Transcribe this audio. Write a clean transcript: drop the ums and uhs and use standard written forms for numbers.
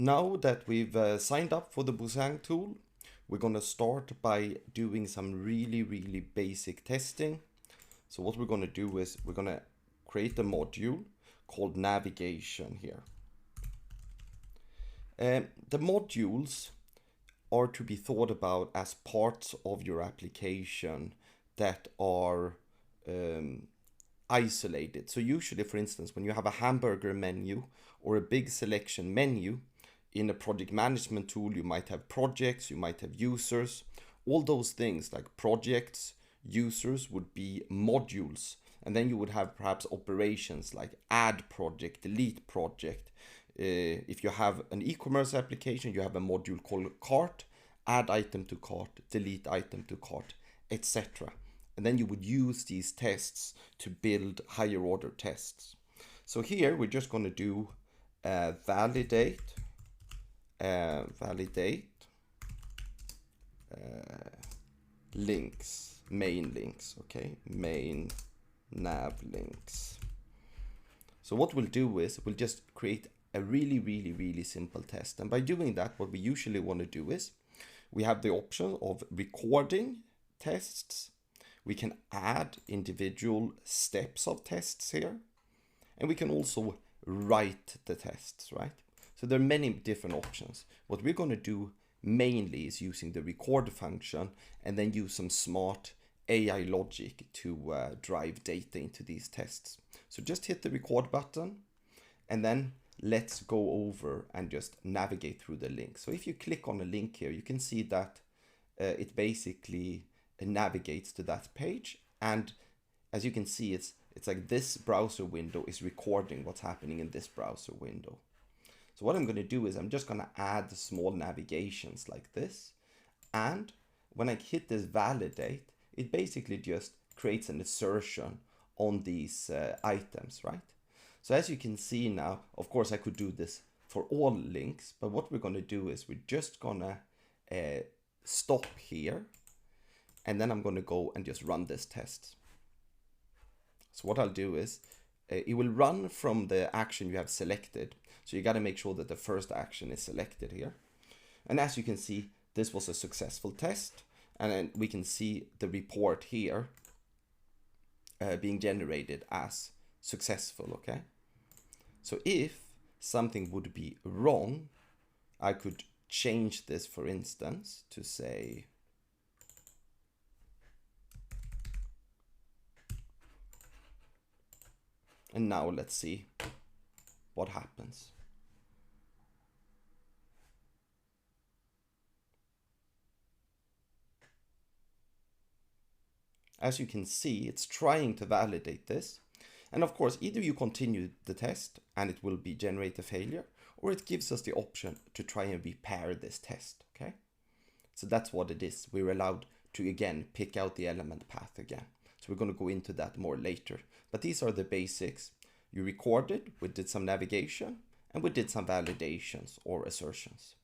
Now that we've signed up for the Busang tool, we're going to start by doing some really basic testing. So what we're going to do is we're going to create a module called navigation here. The modules are to be thought about as parts of your application that are isolated. So usually, for instance, when you have a hamburger menu or a big selection menu in a project management tool, you might have projects, you might have users. All those things like projects, users would be modules. And then you would have perhaps operations like add project, delete project. If you have an e-commerce application, you have a module called cart, add item to cart, delete item to cart, etc. And then you would use these tests to build higher order tests. So here we're just going to do validate links, main links, okay, main nav links. So what we'll do is we'll just create a really simple test. And by doing that, what we usually want to do is we have the option of recording tests. We can add individual steps of tests here. And we can also write the tests, right? So there are many different options. What we're going to do mainly is using the record function and then use some smart AI logic to drive data into these tests. So just hit the record button and then let's go over and just navigate through the link. So if you click on a link here, you can see that it basically navigates to that page. And as you can see, it's like this browser window is recording what's happening in this browser window. So what I'm going to do is I'm just going to add small navigations like this. And when I hit this validate, it basically just creates an assertion on these items, right? So as you can see now, of course, I could do this for all links, but what we're going to do is we're just going to stop here. And then I'm going to go and just run this test. So what I'll do is it will run from the action you have selected. So you got to make sure that the first action is selected here. And as you can see, this was a successful test. And then we can see the report here being generated as successful, okay? So if something would be wrong, I could change this, for instance, to say and now let's see what happens. As you can see, it's trying to validate this. And of course, either you continue the test and it will be generate a failure, or it gives us the option to try and repair this test, okay? So that's what it is. We're allowed to, again, pick out the element path again. So we're going to go into that more later. But these are the basics. You recorded, we did some navigation, and we did some validations or assertions.